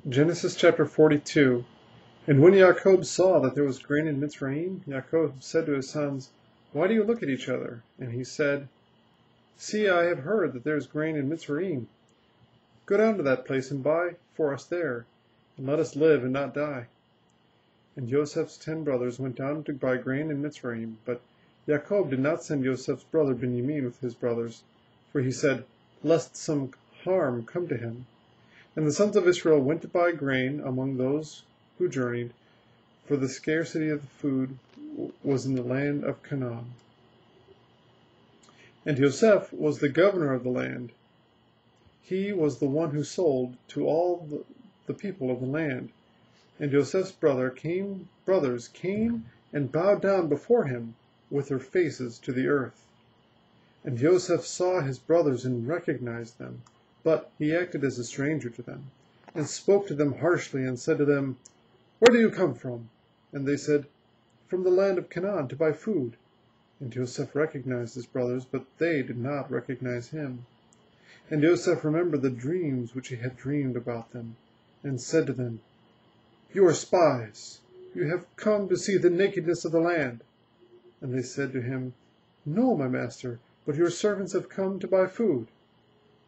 Genesis chapter 42. And when Jacob saw that there was grain in Mitzrayim, Jacob said to his sons, "Why do you look at each other?" And he said, "See, I have heard that there is grain in Mitzrayim. Go down to that place and buy for us there, and let us live and not die." And Joseph's 10 brothers went down to buy grain in Mitzrayim, but Jacob did not send Joseph's brother Benjamin with his brothers, for he said, lest some harm come to him. And the sons of Israel went to buy grain among those who journeyed, for the scarcity of the food was in the land of Canaan. And Joseph was the governor of the land. He was the one who sold to all the people of the land. And Joseph's brothers came and bowed down before him with their faces to the earth. And Joseph saw his brothers and recognized them. But he acted as a stranger to them, and spoke to them harshly, and said to them, "Where do you come from?" And they said, "From the land of Canaan, to buy food." And Joseph recognized his brothers, but they did not recognize him. And Joseph remembered the dreams which he had dreamed about them, and said to them, "You are spies. You have come to see the nakedness of the land." And they said to him, "No, my master, but your servants have come to buy food.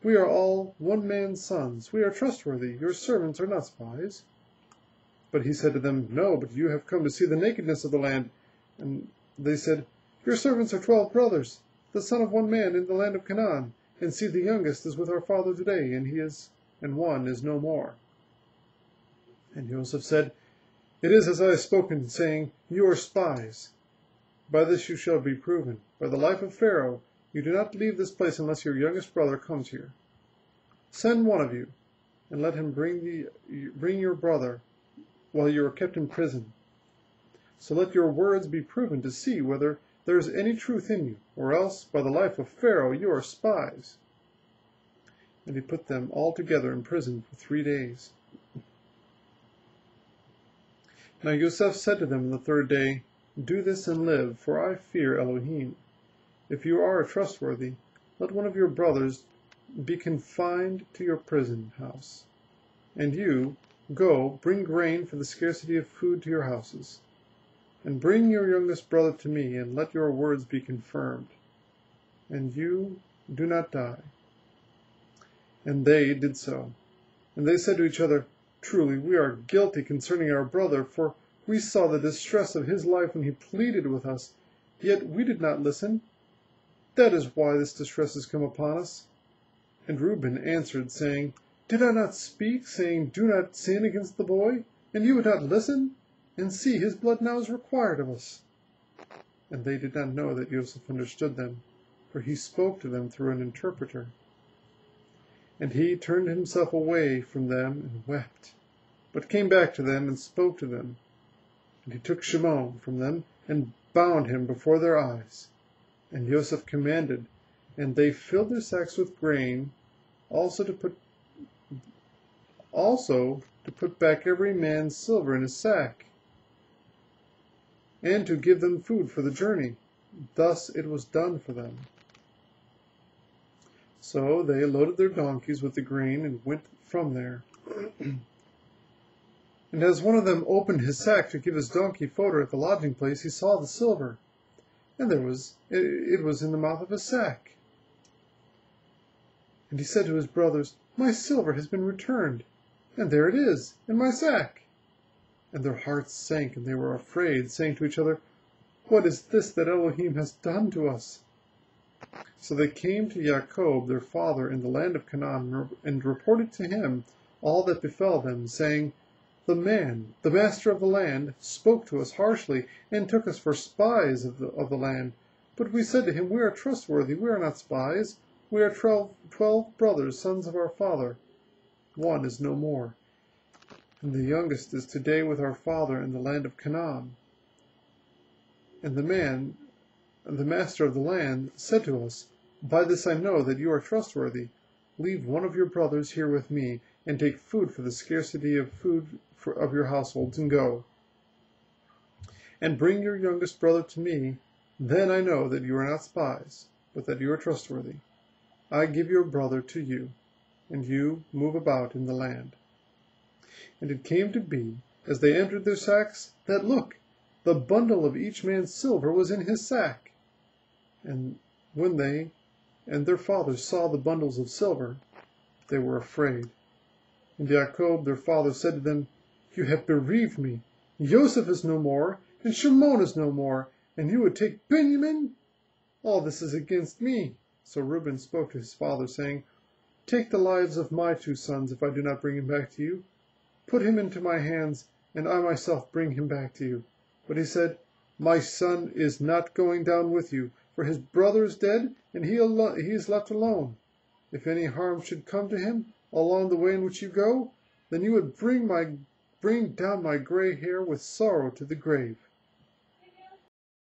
We are all one man's sons. We are trustworthy. Your servants are not spies." But he said to them, "No, but you have come to see the nakedness of the land." And they said, "Your servants are 12 brothers, the son of one man in the land of Canaan. And see, the youngest is with our father today, and one is no more." And Joseph said, "It is as I have spoken, saying, You are spies. By this you shall be proven. By the life of Pharaoh, you do not leave this place unless your youngest brother comes here. Send one of you, and let him bring your brother while you are kept in prison. So let your words be proven to see whether there is any truth in you, or else, by the life of Pharaoh, you are spies." And he put them all together in prison for 3 days. Now Joseph said to them on the 3rd day, "Do this and live, for I fear Elohim. If you are trustworthy, let one of your brothers be confined to your prison house. And you, go, bring grain for the scarcity of food to your houses. And bring your youngest brother to me, and let your words be confirmed. And you do not die." And they did so. And they said to each other, "Truly, we are guilty concerning our brother, for we saw the distress of his life when he pleaded with us, yet we did not listen. That is why this distress has come upon us." And Reuben answered, saying, "Did I not speak, saying, Do not sin against the boy? And you would not listen? And see, his blood now is required of us." And they did not know that Joseph understood them, for he spoke to them through an interpreter. And he turned himself away from them and wept, but came back to them and spoke to them. And he took Shimon from them and bound him before their eyes. And Joseph commanded, and they filled their sacks with grain, also to put back every man's silver in his sack, and to give them food for the journey. Thus it was done for them. So they loaded their donkeys with the grain and went from there. And as one of them opened his sack to give his donkey fodder at the lodging place, he saw the silver, and it was in the mouth of his sack. And he said to his brothers, "My silver has been returned, and there it is, in my sack." And their hearts sank, and they were afraid, saying to each other, "What is this that Elohim has done to us?" So they came to Jacob their father in the land of Canaan, and reported to him all that befell them, saying, "The master of the land, spoke to us harshly, and took us for spies of the land. But we said to him, We are trustworthy, we are not spies. We are 12 brothers, sons of our father. One is no more. And the youngest is today with our father in the land of Canaan." And the master of the land, said to us, "By this I know that you are trustworthy. Leave one of your brothers here with me, and take food for the scarcity of food of your households, and go. And bring your youngest brother to me. Then I know that you are not spies, but that you are trustworthy. I give your brother to you, and you move about in the land." And it came to be, as they entered their sacks, that, look, the bundle of each man's silver was in his sack. And when they and their father saw the bundles of silver, they were afraid. And Jacob their father said to them, "You have bereaved me. Joseph is no more, and Shimon is no more, and you would take Benjamin? All this is against me." So Reuben spoke to his father, saying, "Take the lives of my 2 sons, if I do not bring him back to you. Put him into my hands, and I myself bring him back to you." But he said, "My son is not going down with you, for his brother is dead, and he is left alone. If any harm should come to him along the way in which you go, then you would bring down my gray hair with sorrow to the grave."